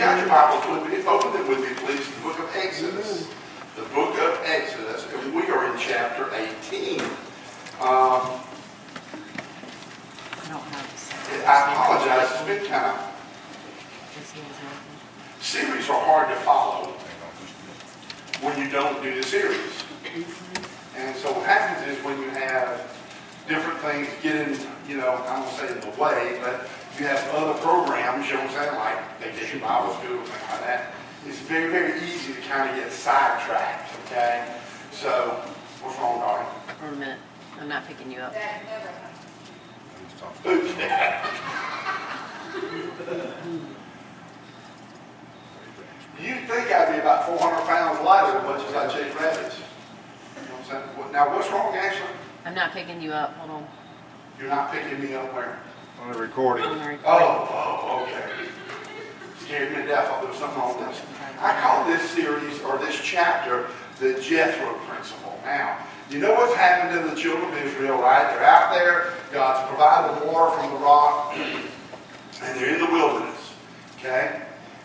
got your Bibles with me, open them with me, please, the book of Exodus. The book of Exodus, and we are in chapter 18. I don't have I apologize, it's been kind of, series are hard to follow when you don't do the series. And so what happens is when you have different things get in, I don't want to say in the way, but you have other programs, you know what I'm saying, like they take your Bible school, things like that. It's very, very easy to kind of get sidetracked, okay? So, what's wrong, darling? For a minute. I'm not picking you up. Okay. You'd think I'd be about 400 pounds lighter as much as I chase rabbits. You know what I'm saying? Now, what's wrong, Ashley? I'm not picking you up. Hold on. You're not picking me up where? On the recording. On the recording. Oh, okay. Scared me to death. I thought there was something wrong with this. I call this series, or this chapter, the Jethro Principle. Now, you know what's happened to the children of Israel, right? They're out there. God's provided water from the rock, and they're in the wilderness, okay?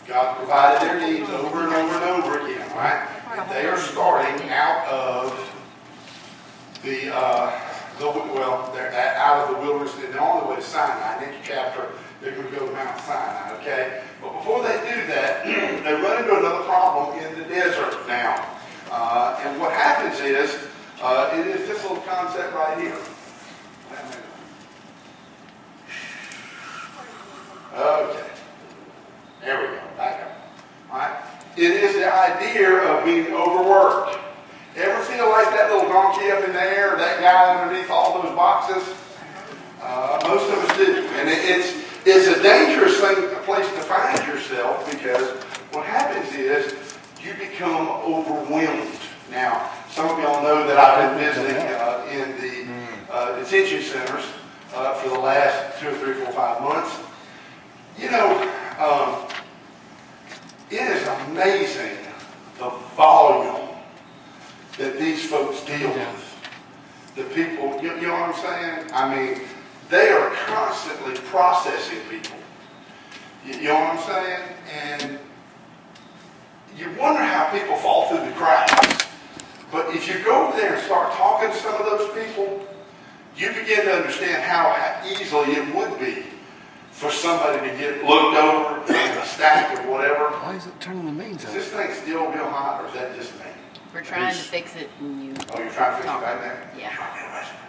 God provided their needs over and over and over again, right? And they are starting out of they're out of the wilderness, and they're on the way to Sinai. Next chapter, they're going to go to Mount Sinai, okay? But before they do that, they run into another problem in the desert now. And what happens is, it is this little concept right here. Okay. There we go. Back up. All right. It is the idea of being overworked. Ever feel like that little donkey up in the air, or that guy underneath all those boxes? Most of us do. And it's a dangerous place to find yourself, because what happens is you become overwhelmed. Now, some of y'all know that I've been visiting in the detention centers for the last 2 or 3, 4, 5 months. It is amazing the volume that these folks deal with. The people, you know what I'm saying? I mean, they are constantly processing people. You know what I'm saying? And you wonder how people fall through the cracks. But if you go over there and start talking to some of those people, you begin to understand how easily it would be for somebody to get looked over in a stack of whatever. Why is it turning the mains Is out? this thing still real hot, or is that just me? We're trying to fix it and you... Oh, you're trying to fix it back there? Yeah. Trying to get a whisper.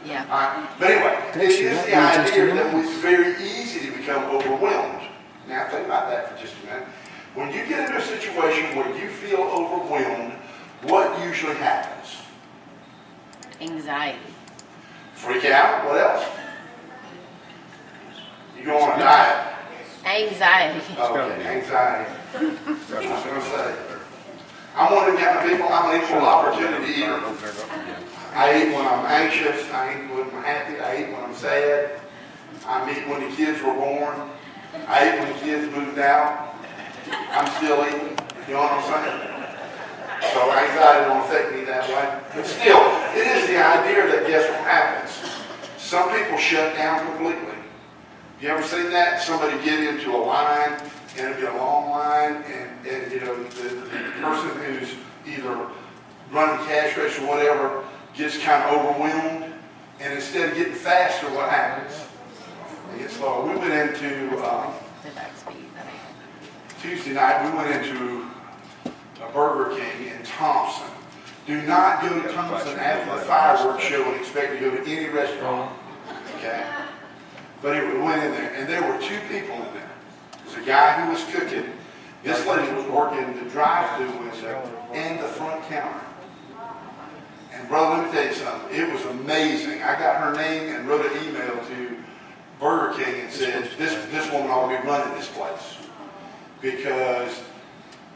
Yeah. All right. But anyway, it is the idea that it's very easy to become overwhelmed. Now, think about that for just a minute. When you get into a situation where you feel overwhelmed, what usually happens? Anxiety. Freak out? What else? You go on a diet. Anxiety. Okay, anxiety. I was going to say. I'm one of the kind of people, I'm an equal opportunity eater. I eat when I'm anxious, I eat when I'm happy, I eat when I'm sad. I eat when the kids were born. I eat when the kids moved out. I'm still eating. You know what I'm saying? So anxiety don't affect me that way. But still, it is the idea that guess what happens? Some people shut down completely. You ever seen that? Somebody get into a line, and it'll be a long line, and the person who's either running cash register or whatever gets kind of overwhelmed, and instead of getting faster, what happens? They get slower. We went into Tuesday night. We went into a Burger King in Thompson. Do not go to Thompson after the fireworks show and expect to go to any restaurant. Okay. But anyway, we went in there, and there were 2 people in there. There's a guy who was cooking. This lady was working the drive-thru window and the front counter. And brother, let me tell you something. It was amazing. I got her name and wrote an email to Burger King and said, this woman ought to be running this place. Because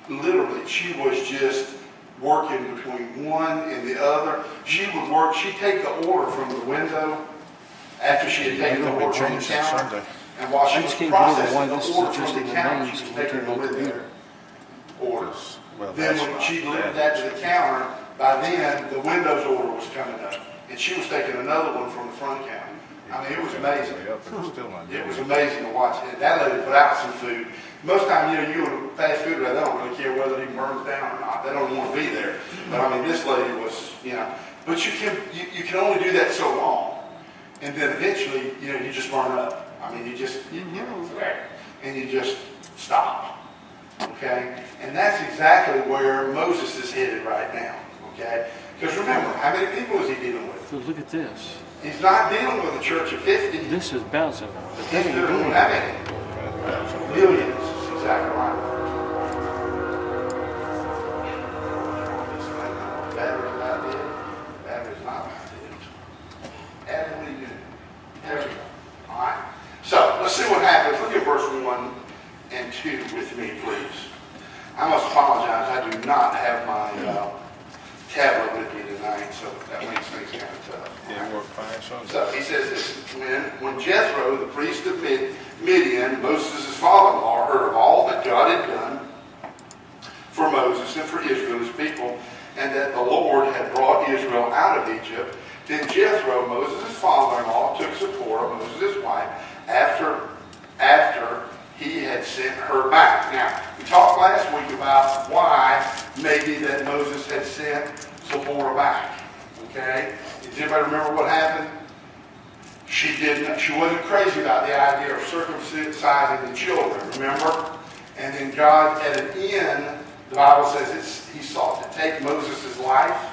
literally, she was just working between one and the other. She would work, she'd take the order from the window after she had taken the order from the counter, and while she was processing the order from the counter, she was taking the with her orders. Then when she delivered that to the counter, by then the Windows order was coming up, and she was taking another one from the front counter. I mean, it was amazing. It was amazing to watch it. That lady put out some food. Most time, you in a fast food, they don't really care whether it even burns down or not. They don't want to be there. But I mean, this lady was, but you can only do that so long. And then eventually, you just burn up. I mean, you just stop. Okay? And that's exactly where Moses is headed right now. Okay? Because remember, how many people is he dealing with? So look at this. He's not dealing with a church of 50. This is bouncing. But that He's ain't dealing doing with it. how many? Millions. That's exactly right. Battery's not dead. Battery's not dead. Adam, what are you doing? There we go. All right. So let's see what happens. Look at verse 1 and 2 with me, please. I must apologize. I do not have my tablet with me tonight, so that makes things kind of tough. Did it work fine, son? So he says this, when Jethro, the priest of Midian, Moses' father-in-law, heard of all that God had done for Moses and for Israel, his people, and that the Lord had brought Israel out of Egypt, then Jethro, Moses' father-in-law, took Zipporah, Moses' wife, after he had sent her back. Now, we talked last week about why maybe that Moses had sent Zipporah back. Okay? Does anybody remember what happened? She wasn't crazy about the idea of circumcising the children, remember? And then God, at an end, the Bible says he sought to take Moses' life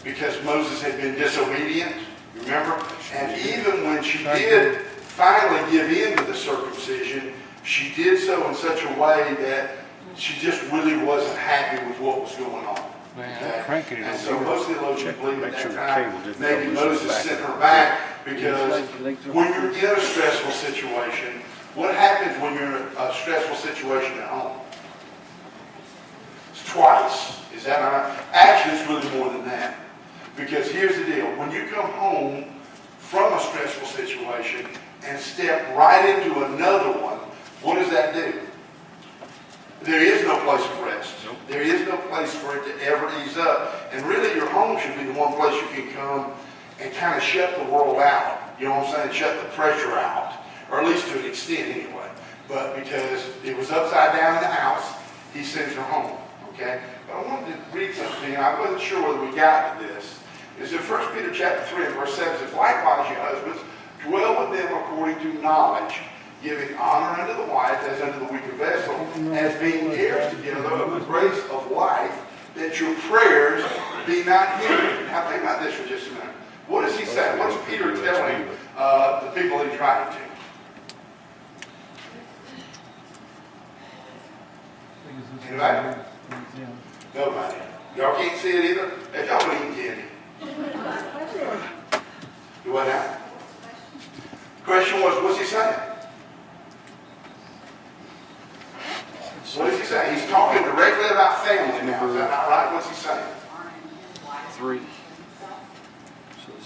because Moses had been disobedient, remember? And even when she did finally give in to the circumcision, she did so in such a way that she just really wasn't happy with what was going on. Okay? And so most theologians believe at that time maybe Moses sent her back because when you're in a stressful situation, what happens when you're in a stressful situation at home? It's twice. Is that right? Actually, it's really more than that. Because here's the deal. When you come home from a stressful situation and step right into another one, what does that do? There is no place of rest. Nope. There is no place for it to ever ease up. And really, your home should be the one place you can come and kind of shut the world out. You know what I'm saying? Shut the pressure out. Or at least to an extent anyway. But because it was upside down in the house, he sends her home. Okay? But I wanted to read something. I wasn't sure whether we got to this. It's in 1 Peter chapter 3 and verse 7. It says, likewise, you husbands, dwell with them according to knowledge, giving honor unto the wife as unto the weaker vessel, as being heirs together of the grace of life, that your prayers be not hindered. Now think about this for just a minute. What does he say? What is Peter telling the people he's writing to? Anybody? Nobody. Y'all can't see it either? If y'all been eating candy. You what now? Question was, what's he saying? What does he say? He's talking directly about family now. Is that not right? What's he saying? 3.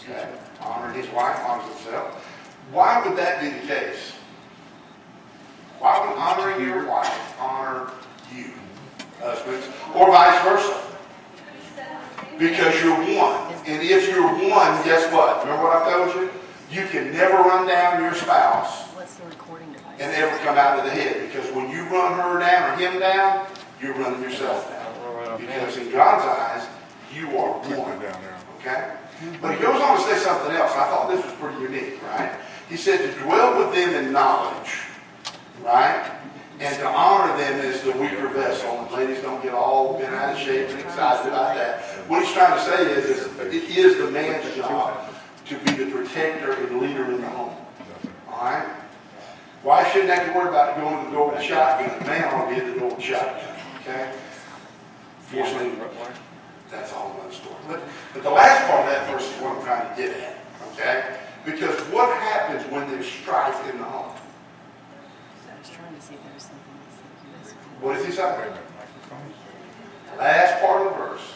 Okay. Honoring his wife, honors himself. Why would that be the case? Why would honoring your wife honor you, husbands, or vice versa? Because you're one. And if you're one, guess what? Remember what I told you? You can never run down your spouse What's the recording device? and ever come out of the head. Because when you run her down or him down, you're running yourself down. Because in God's eyes, you are one. Okay? But he goes on to say something else. I thought this was pretty unique, right? He said to dwell with them in knowledge, right? And to honor them as the weaker vessel. And ladies, don't get all bent out of shape and excited about that. What he's trying to say is it is the man's job to be the protector and leader in the home. All right? Wife shouldn't have to worry about going to the door with a shotgun. The man ought to be at the door with a shotgun. Okay? Fortunately, that's all another story. But the last part of that verse is what I'm trying to get at. Okay? Because what happens when there's strife in the home? I was trying to see if there was something else. What does he say? Last part of the verse.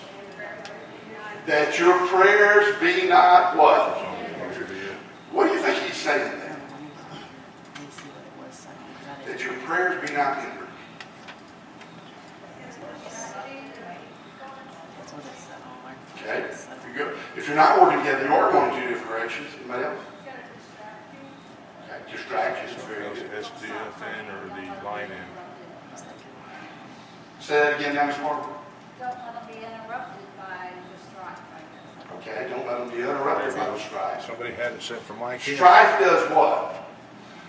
That your prayers be not what? What do you think he's saying there? Let me see what it was saying. 'Cause I That didn't- your prayers be not hindered. That's what it said on there. Okay? If you're not working together, you are going in two different directions. Anybody else? Okay. Distractions. Very good. SDFN or the line in? Say that again now, Ms. Parker. Don't let them be interrupted by the strife, I guess. Okay, don't let them be interrupted by the strife. Somebody had it set for Mike. Strife does what?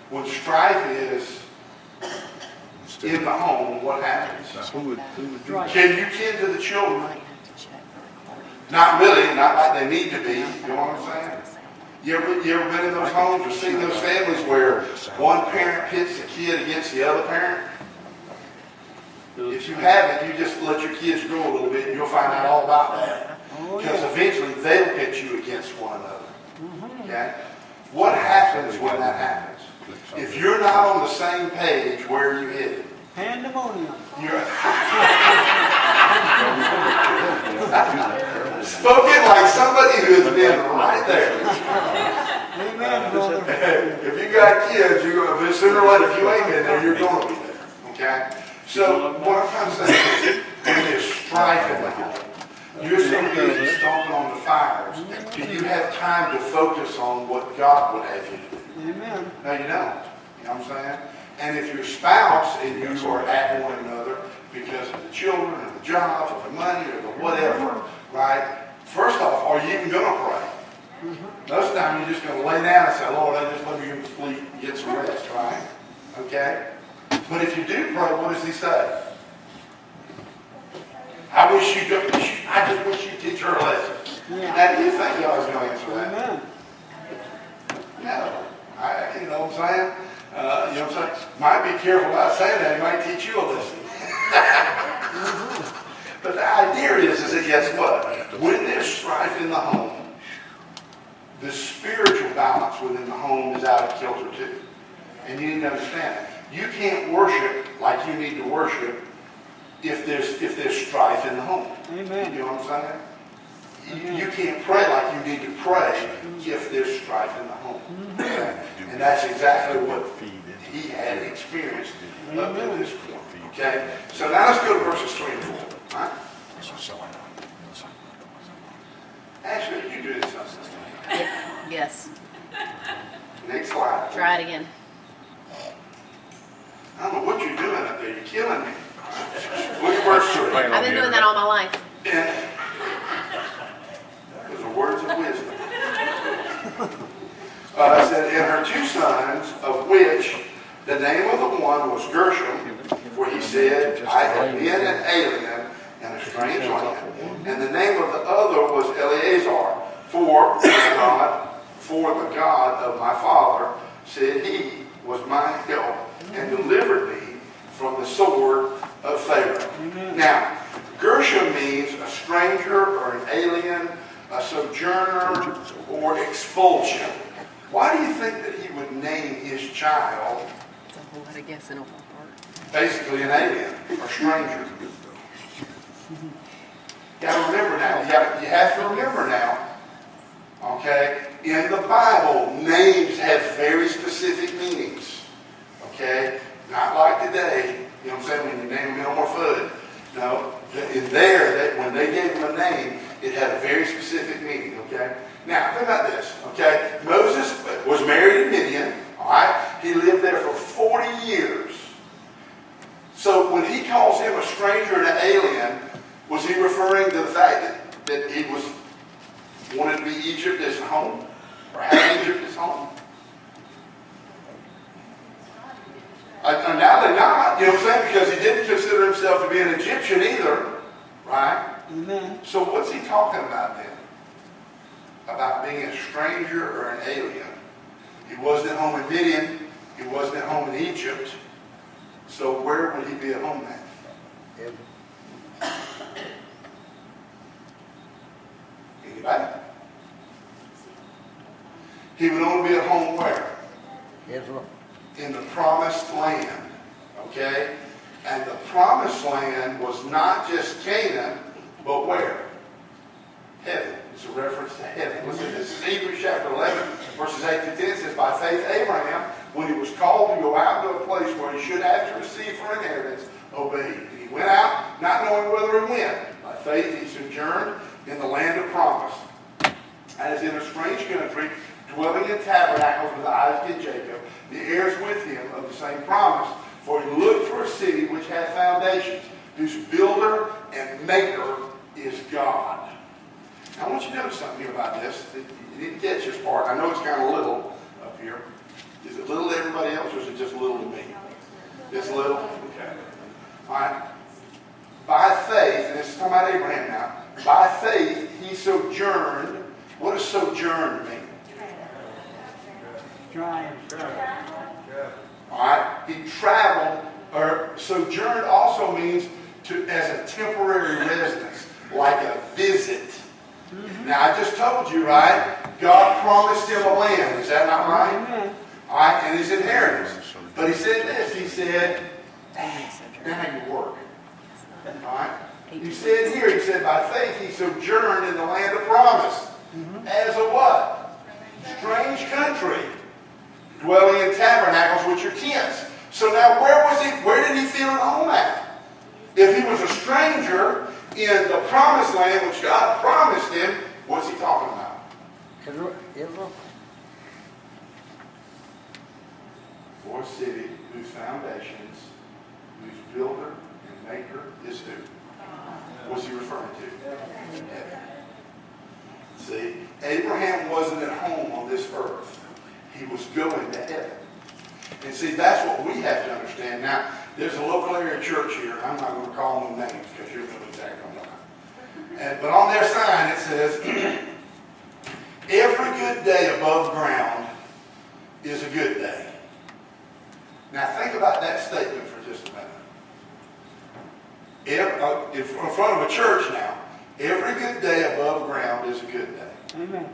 When strife is in the home, what happens? Now, who would do that? Can you tend to the You children? might have to check the recording. Not really, not like they need to be, you know what I'm saying? You ever been in those homes or seen those families where one parent pits the kid against the other parent? If you haven't, you just let your kids grow a little bit and you'll find out all about that. Because eventually they'll pit you against one another. Okay? What happens when that happens? If you're not on the same page, where are you headed? Pandemonium. You're spoken like somebody who has been right there. Amen, brother. If you got kids, sooner or later, if you ain't been there, you're going to be there. Okay? So what I'm trying to say is, when there's strife in the home, you're so busy stomping on the fires, do you have time to focus on what God would have you to do? Amen. No, you don't. You know what I'm saying? And if your spouse and you are at one another because of the children or the job or the money or the whatever, right? First off, are you even going to pray? Most of the time you're just going to lay down and say, Lord, I just let me go to sleep and get some rest, right? Okay? But if you do pray, what does he say? I just wish you'd teach her a lesson. Yeah. Now, do you think God is going to answer that? Amen. No. You know what I'm saying? You know what I'm saying? Might be careful about saying that. He might teach you a lesson. But the idea is that guess what? When there's strife in the home, the spiritual balance within the home is out of kilter too. And you need to understand it. You can't worship like you need to worship if there's strife in the home. Amen. You know what I'm saying? You can't pray like you need to pray if there's strife in the home. Okay? And that's exactly what he had experienced up to this point. Okay? So now let's go to verses 3 and 4. All right? Actually, you do this something. Yes, Next slide. try it again. I don't know what you're doing up there. You're killing me. Look at verse 3. I've been doing that all my life. And those are words of wisdom. It said, and her two sons, of which the name of the one was Gershom, for he said, I have been an alien in a strange land. And the name of the other was Eleazar, for the God of my father said he was my help and delivered me from the sword of Pharaoh. Now, Gershom means a stranger or an alien, a sojourner, or expulsion. Why do you think that he would name his child It's a whole lot of guessing on my part. basically an alien or stranger? You got to remember now. You have to remember now. Okay, in the Bible, names have very specific meanings. Okay, not like today. You know what I'm saying? When you name Elmer Fudd. No, in there, when they gave him a name, it had a very specific meaning. Okay. Now think about this. Okay, Moses was married in Midian. All right, he lived there for 40 years. So when he calls him a stranger and an alien, was he referring to the fact that he wanted to be Egypt as home? Or have Egypt as home? Undoubtedly not, you know what I'm saying? Because he didn't consider himself to be an Egyptian either, right? Amen. So what's he talking about then? About being a stranger or an alien. He wasn't at home in Midian. He wasn't at home in Egypt. So where would he be at home then? Anybody? He would only be at home where? Israel. In the promised land. Okay? And the promised land was not just Canaan, but where? Heaven. It's a reference to heaven. Listen to this. This is Hebrews chapter 11, verses 8 to 10 says, by faith Abraham, when he was called to go out to a place where he should have to receive for inheritance, obeyed. And he went out, not knowing whither he went. By faith he sojourned in the land of promise, as in a strange country, dwelling in tabernacles with Isaac and Jacob, the heirs with him of the same promise. For he looked for a city which had foundations, whose builder and maker is God. Now, I want you to notice something here about this. You didn't catch this part. I know it's kind of little up here. Is it little to everybody else, or is it just little to me? It's little? Okay. All right. By faith, and this is talking about Abraham now, by faith he sojourned. What does sojourn mean? Drive. All right. He traveled, or sojourned also means to as a temporary residence, like a visit. Now, I just told you, right? God promised him a land. Is that not right? Amen. All right, and his inheritance. But he said this. He said, now you work. All right. He said here, he said, by faith he sojourned in the land of promise. As a what? Strange country. Dwelling in tabernacles, which are tents. So now where was he? Where did he feel at home at? If he was a stranger in the promised land, which God promised him, what's he talking about? Israel? For a city whose foundations, whose builder and maker is who? What's he referring to? Heaven. See, Abraham wasn't at home on this earth. He was going to heaven. And see, that's what we have to understand. Now, there's a local area church here. I'm not going to call them names because you'll know exactly what I'm talking about. But on their sign it says, every good day above ground is a good day. Now think about that statement for just a minute. In front of a church now, every good day above ground is a good day. Amen.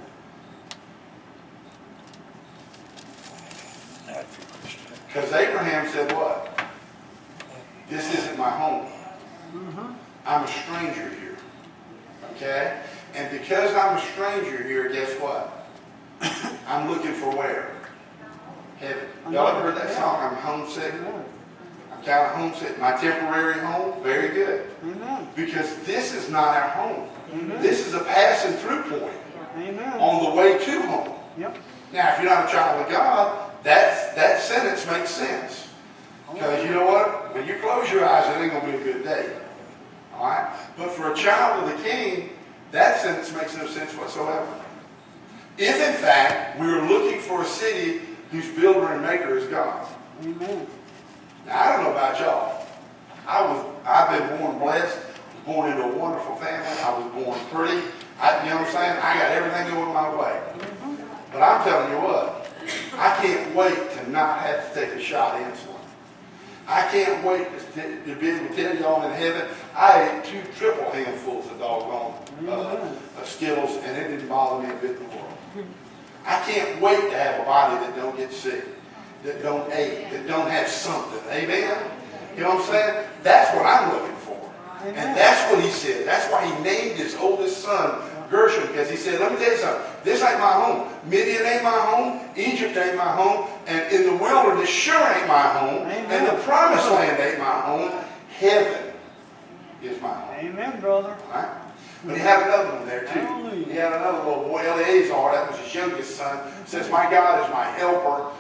Because Abraham said what? This isn't my home. I'm a stranger here. Okay? And because I'm a stranger here, guess what? I'm looking for where? Heaven. Y'all ever heard that song, I'm homesick? I'm kind of homesick. My temporary home? Very good. Amen. Because this is not our home. Amen. This is a passing through point Amen. on the way to home. Yep. Now, if you're not a child of God, that sentence makes sense. Because you know what? When you close your eyes, it ain't going to be a good day. All right? But for a child of the King, that sentence makes no sense whatsoever. If, in fact, we are looking for a city whose builder and maker is God. Amen. Now, I don't know about y'all. I've been born blessed, born into a wonderful family. I was born pretty. You know what I'm saying? I got everything going my way. But I'm telling you what, I can't wait to not have to take a shot of insulin. I can't wait to be able to tell y'all in heaven, I ate 2 triple handfuls of doggone Skittles, and it didn't bother me a bit in the world. I can't wait to have a body that don't get sick, that don't ache, that don't have something. Amen? You know what I'm saying? That's what I'm looking for. And that's what he said. That's why he named his oldest son Gershom, because he said, let me tell you something. This ain't my home. Midian ain't my home. Egypt ain't my home. And in the wilderness sure ain't my home. Amen. And the promised land ain't my home. Heaven is my home. Amen, brother. All right? But he had another one there too. Hallelujah. He had another little boy, Eleazar, that was his youngest son, says, my God is my helper.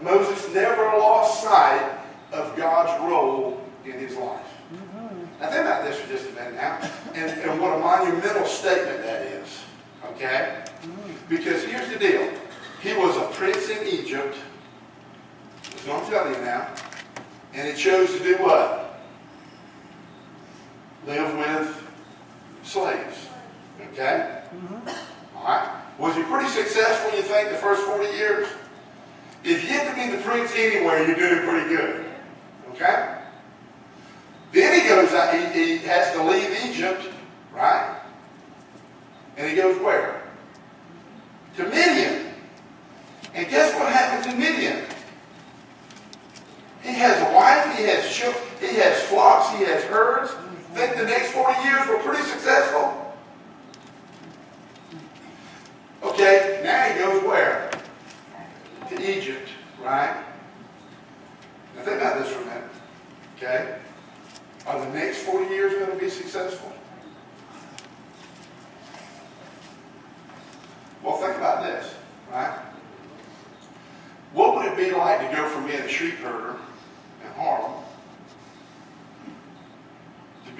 Moses never lost sight of God's role in his life. Now think about this for just a minute now, and what a monumental statement that is, okay? Because here's the deal. He was a prince in Egypt, that's what I'm telling you now, and he chose to do what? Live with slaves, okay? All right? Was he pretty successful, you think, the first 40 years? If you get to be the prince anywhere, you're doing pretty good, okay? Then he goes out, he has to leave Egypt, right? And he goes where? To Midian. And guess what happened to Midian? He has a wife, he has children, he has flocks, he has herds. Think the next 40 years were pretty successful? Okay, now he goes where? To Egypt, right? Now think about this for a minute, okay? Are the next 40 years going to be successful? Well, think about this, right? What would it be like to go from being a sheep herder in Harlem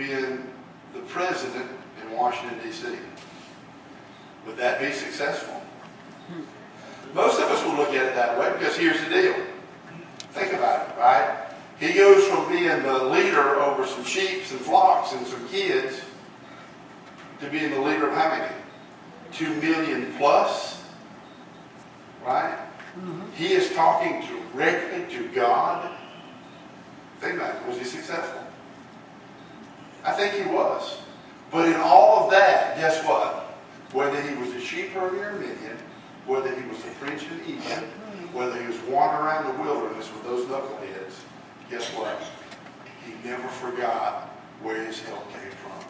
being the president in Washington, D.C.? Would that be successful? Most of us will look at it that way because here's the deal. Think about it, right? He goes from being the leader over some sheep and flocks and some kids to being the leader of how many? 2 million plus, right? He is talking directly to God. Think about it. Was he successful? I think he was. But in all of that, guess what? Whether he was a sheep herder in Midian, whether he was a prince in Egypt, whether he was wandering around the wilderness with those knuckleheads, guess what? He never forgot where his help came from.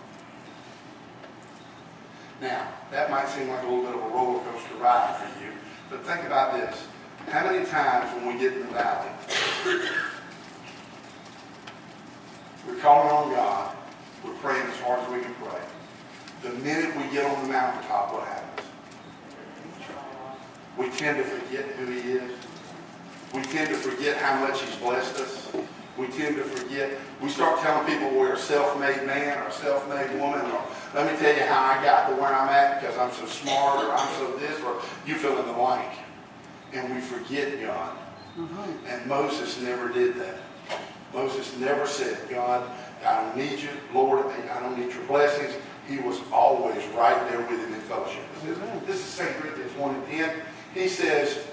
Now, that might seem like a little bit of a roller coaster ride for you, but think about this. How many times when we get in the valley, we're calling on God, we're praying as hard as we can pray. The minute we get on the mountaintop, what happens? We tend to forget who he is. We tend to forget how much he's blessed us. We tend to forget. We start telling people we're a self-made man or a self-made woman, or let me tell you how I got to where I'm at because I'm so smart, or I'm so this, or you fill in the blank. And we forget God. And Moses never did that. Moses never said, God, I don't need you. Lord, I don't need your blessings. He was always right there with him in fellowship. This is 2 Corinthians 1 and 10. He says,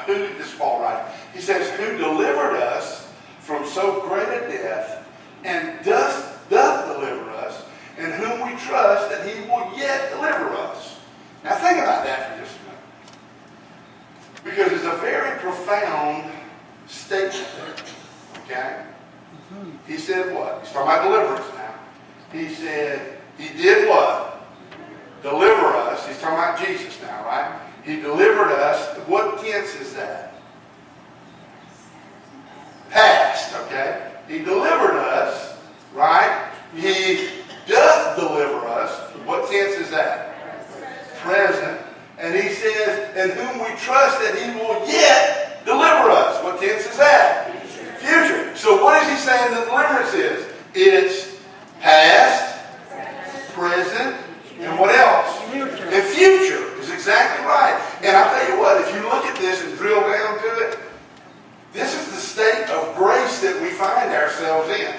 this is Paul, right? He says, who delivered us from so great a death, and doth deliver us, in whom we trust that he will yet deliver us. Now think about that for just a minute. Because it's a very profound statement there. Okay? He said what? He's talking about deliverance now. He said, he did what? Deliver us. He's talking about Jesus now, right? He delivered us. What tense is that? Past, okay? He delivered us, right? He doth deliver us. What tense is that? Present. And he says, in whom we trust that he will yet deliver us. What tense is that? Future. So what is he saying the deliverance is? It's past, present, and what else? Future. And future is exactly right. And I'll tell you what, if you look at this and drill down to it, this is the state of grace that we find ourselves in.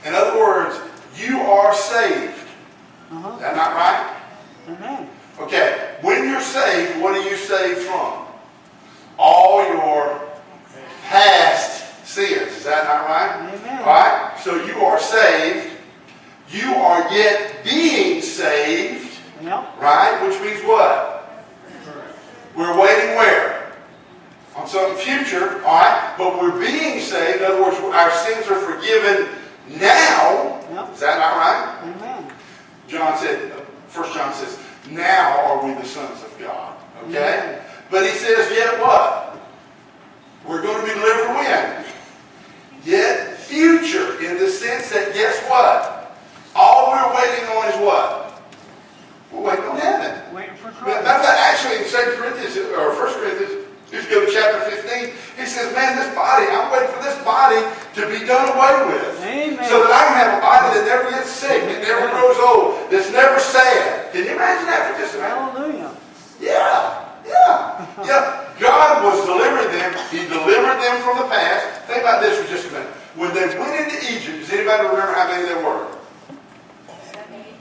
In other words, you are saved. Is that not right? Amen. Okay, when you're saved, what are you saved from? All your past sins. Is that not right? Amen. All right? So you are saved. You are yet being saved. Yep. Right? Which means what? We're waiting where? On something future. All right? But we're being saved. In other words, our sins are forgiven now. Yep. Is that not right? Amen. John said, 1 John says, now are we the sons of God. Okay? Yeah. But he says, yet what? We're going to be delivered when? Yet future, in the sense that, guess what? All we're waiting on is what? We're waiting on heaven. Waiting for But Christ. that's actually in 2 Corinthians, or 1 Corinthians, if you go to chapter 15, he says, man, this body, I'm waiting for this body to be done away with. Amen. So that I can have a body that never gets sick, that never grows old, that's never sad. Can you imagine that for just a minute? Hallelujah. Yeah. God was delivering them. He delivered them from the past. Think about this for just a minute. When they went into Egypt, does anybody remember how many there were?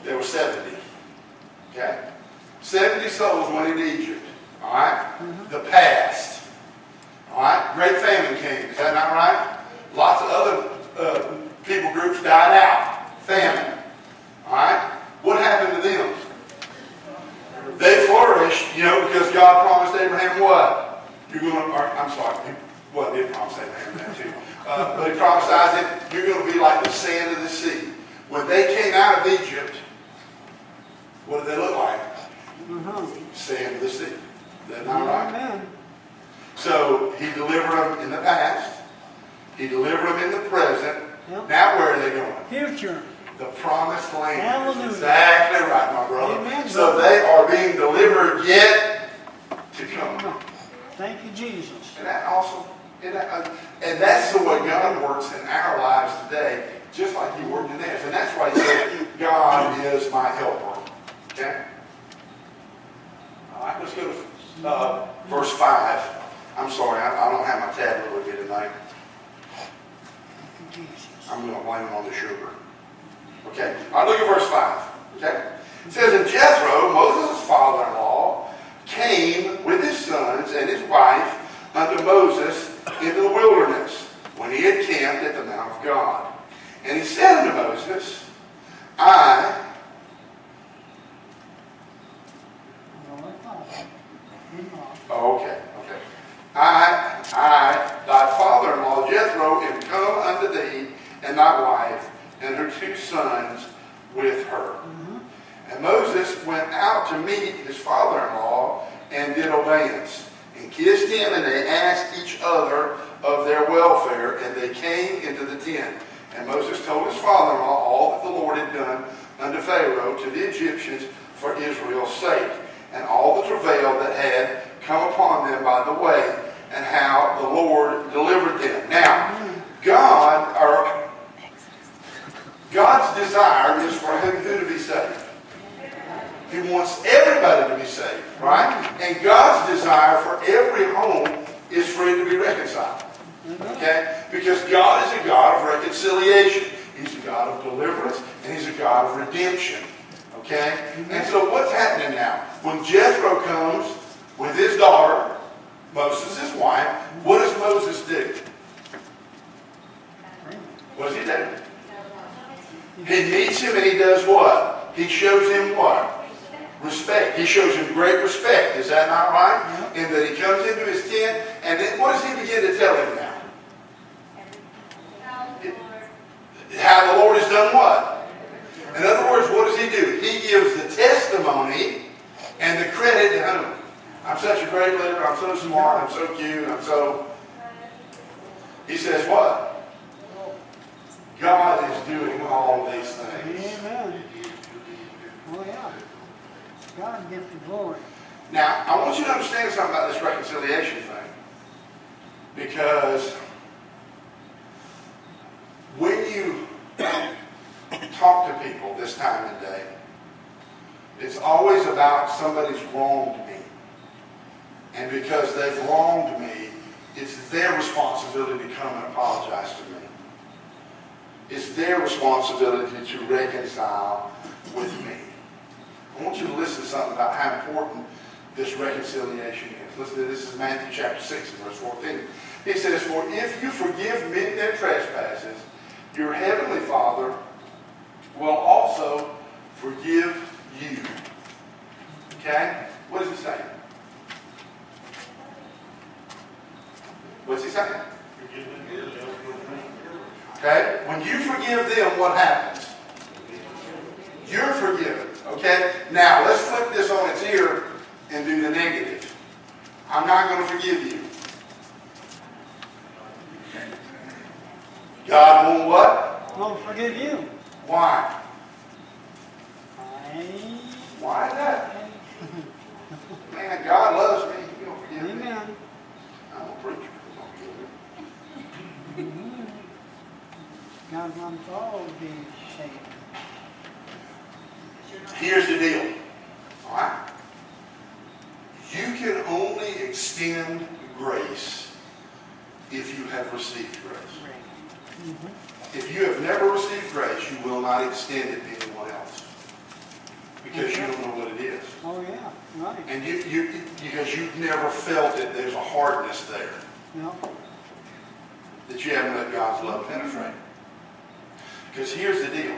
There were 70. Okay? 70 souls went into Egypt. All right? The past. All right? Great famine came. Is that not right? Lots of other people groups died out. Famine. All right? What happened to them? They flourished, because God promised Abraham what? You're going to, I'm sorry, well, he did promise Abraham that too. But he prophesied that you're going to be like the sand of the sea. When they came out of Egypt, what did they look like? Sand of the sea. Is that not right? Amen. So he delivered them in the past. He delivered them in the present. Yep. Now where are they going? Future. The promised land. Hallelujah. Exactly right, my brother. Amen, So brother. they are being delivered yet to come. Thank you, Jesus. Isn't that awesome? And that's the way God works in our lives today. just like he worked in theirs. And that's why he said, God is my helper. Okay? All right, let's go to verse 5. I'm sorry, I don't have my tablet with me tonight. I'm going to blame it on the sugar. Okay, all right, look at verse 5. Okay? It says, and Jethro, Moses' father-in-law, came with his sons and his wife unto Moses into the wilderness, when he had camped at the Mount of God. And he said unto Moses, thy father-in-law Jethro, am come unto thee, and thy wife, and her 2 sons with her. And Moses went out to meet his father-in-law, and did obeisance, and kissed him, and they asked each other of their welfare, and they came into the tent. And Moses told his father-in-law all that the Lord had done unto Pharaoh, to the Egyptians, for Israel's sake, and all the travail that had come upon them by the way, and how the Lord delivered them. Now, God's desire is for who to be saved? He wants everybody to be saved, right? And God's desire for every home is for it to be reconciled. Okay? Because God is a God of reconciliation. He's a God of deliverance, and He's a God of redemption. Okay? And so what's happening now? When Jethro comes with his daughter, Moses' wife, what does Moses do? What does he do? He meets him and he does what? He shows him what? Respect. He shows him great respect. Is that not right? And that he comes into his tent, and then what does he begin to tell him now? How the Lord has done what? In other words, what does he do? He gives the testimony and the credit to whom? I'm such a great leader, I'm so smart, I'm so cute, I'm so... He says what? God is doing all these things. Amen. Oh yeah. God gets the glory. Now, I want you to understand something about this reconciliation thing. Because when you talk to people this time of day, it's always about somebody's wronged me. And because they've wronged me, it's their responsibility to come and apologize to me. It's their responsibility to reconcile with me. I want you to listen to something about how important this reconciliation is. Listen to this. This is Matthew chapter 6 and verse 14. He says, for if you forgive men their trespasses, your heavenly Father will also forgive you. Okay? What is he saying? What's he saying? Okay? When you forgive them, what happens? You're forgiven. Okay? Now, let's flip this on its ear and do the negative. I'm not going to forgive you. God won't what? Won't forgive you. Why? Why is that? Man, God loves me. He don't forgive me. Amen. I'm a preacher. He don't forgive me. God wants all to be saved. Here's the deal. All right? You can only extend grace if you have received grace. If you have never received grace, you will not extend it to anyone else. Because you don't know what it is. Oh yeah, right. And because you've never felt it, there's a hardness there. No. That you haven't let God's love penetrate. Because here's the deal.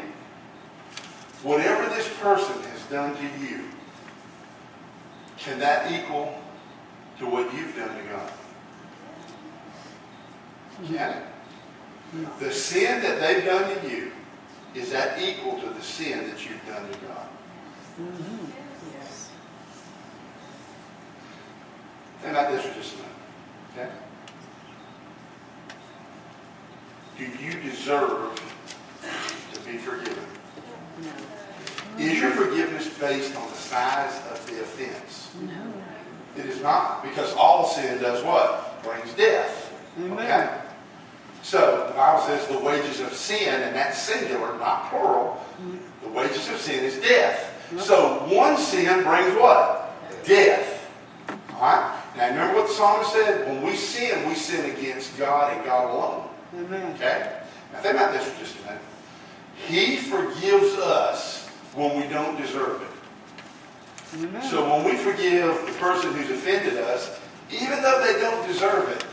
Whatever this person has done to you, can that equal to what you've done to God? Can it? No. The sin that they've done to you, is that equal to the sin that you've done to God? Mm-hmm. Yes. Think about this for just a minute. Okay? Do you deserve to be forgiven? No. Is your forgiveness based on the size of the offense? No. It is not, because all sin does what? Brings death. Amen. Okay? So the Bible says the wages of sin, and that's singular, not plural. The wages of sin is death. So one sin brings what? Death. All right? Now remember what the psalmist said? When we sin against God and God alone. Amen. Okay? Now think about this for just a minute. He forgives us when we don't deserve it. Amen. So when we forgive the person who's offended us, even though they don't deserve it,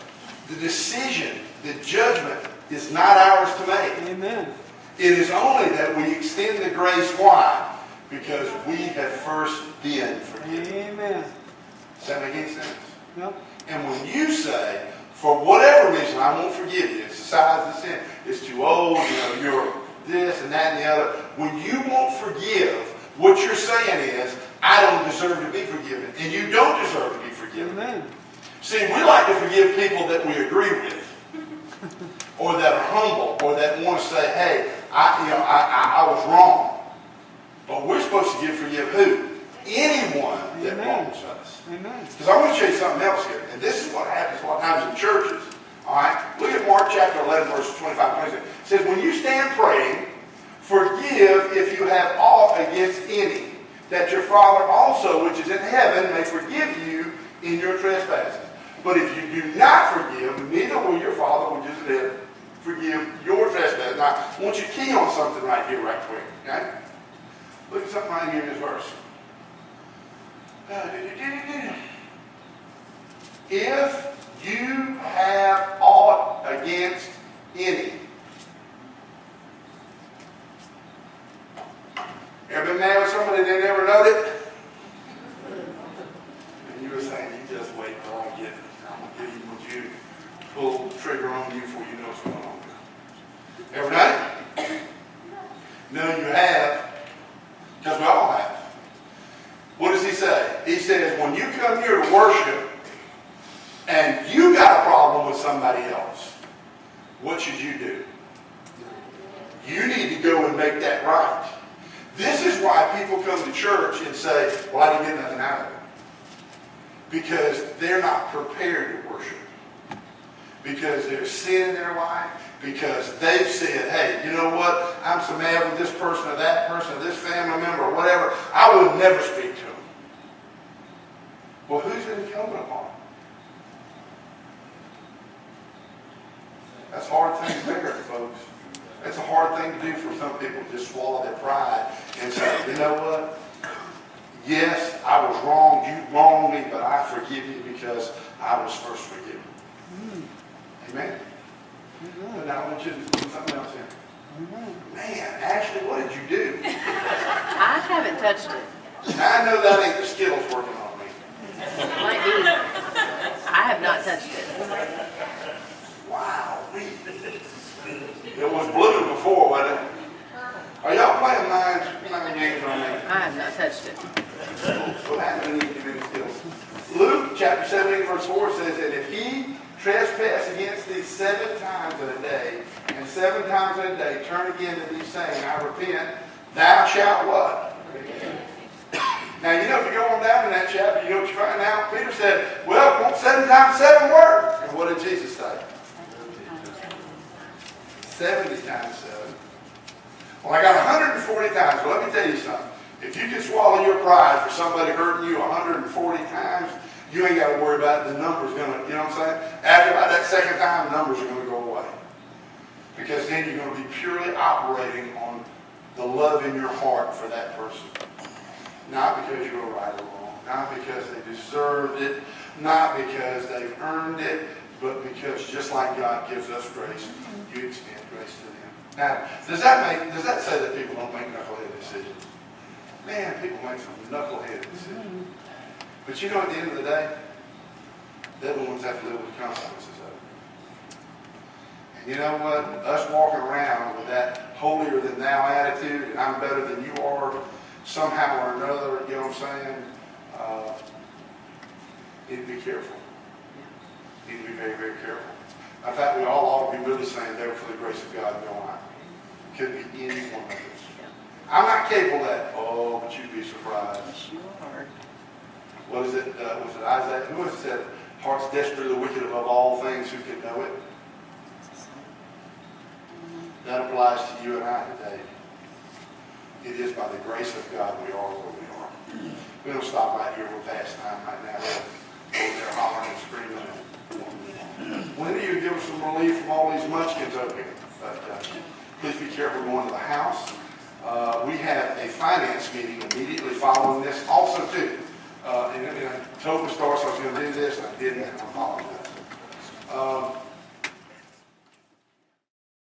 the decision, the judgment is not ours to make. Amen. It is only that we extend the grace. Why? Because we have first been forgiven. Amen. Does that make any sense? Yep. And when you say, for whatever reason, I won't forgive you, it's the size of the sin, it's too old, you're this and that and the other. When you won't forgive, what you're saying is, I don't deserve to be forgiven. And you don't deserve to be forgiven. Amen. See, we like to forgive people that we agree with, or that are humble, or that want to say, hey, I was wrong. But we're supposed to forgive who? Anyone that Amen. wrongs us. Amen. Because I want to show you something else here. And this is what happens a lot of times in churches. All right? Look at Mark chapter 11, verse 25 and 26. It says, when you stand praying, forgive if you have aught against any, that your Father also, which is in heaven, may forgive you in your trespasses. But if you do not forgive, neither will your Father, which is in heaven, forgive your trespasses. Now, I want you to key on something right here, right quick. Okay? Look at something right here in this verse. If you have aught against any. Ever been mad with somebody that never knowed it? And you were saying, you just wait till I get it. I'm going to give you pull the trigger on you before you know what's going on. Ever done it? No, you have. Because we all have. What does he say? He says, when you come here to worship and you got a problem with somebody else, what should you do? You need to go and make that right. This is why people come to church and say, well, I didn't get nothing out of it. Because they're not prepared to worship. Because there's sin in their life. Because they've said, hey, you know what? I'm so mad with this person or that person or this family member or whatever. I would never speak to them. Well, who's it incumbent upon? That's a hard thing to bear, folks. It's a hard thing to do for some people to just swallow their pride and say, you know what? Yes, I was wrong. You wronged me, but I forgive you because I was first forgiven. Amen? But now I want you to put something else in. Man, Ashley, what did you do? I haven't touched it. Now I know that ain't the Skittles working on me. Might be. I have not touched it. Wow. It was blue before, wasn't it? Are y'all playing mind games on me? I have not touched it. What happened to you in Skittles? Luke chapter 17 verse 4 says that if he trespass against thee 7 times in a day, and 7 times in a day turn again to thee saying, I repent, thou shalt what? Now, you know, if you go on down in that chapter, you know what you find out? Peter said, well, won't 7 times 7 work? And what did Jesus say? 70 times 7. Well, I got 140 times. Well, let me tell you something. If you can swallow your pride for somebody hurting you 140 times, you ain't got to worry about it. The number's going to, you know what I'm saying? After about that second time, the numbers are going to go away. Because then you're going to be purely operating on the love in your heart for that person. Not because you were right or wrong. Not because they deserved it. Not because they've earned it. But because just like God gives us grace, you extend grace to them. Now, does that say that people don't make knucklehead decisions? Man, people make some knucklehead decisions. But you know, at the end of the day, they're the ones that have to live with the consequences of it. And you know what? Us walking around with that holier than thou attitude, and I'm better than you are, somehow or another, you know what I'm saying? Need to be careful. Need to be very, very careful. In fact, we all ought to be really saying, there for the grace of God, no I. Could be any one of us. I'm not capable of that. Oh, but you'd be surprised. Yes, you are. What is it? Was it Isaiah? Who was it said, heart's desperately wicked above all things, who can know it? That applies to you and I today. It is by the grace of God we are where we are. We're gonna stop right here. We're past time right now. We're over there hollering and screaming. When do you give us some relief from all these munchkins over here? But please be careful going to the house. We have a finance meeting immediately following this also too. And I told Ms. Doris I was going to do this, and I didn't, and I apologize.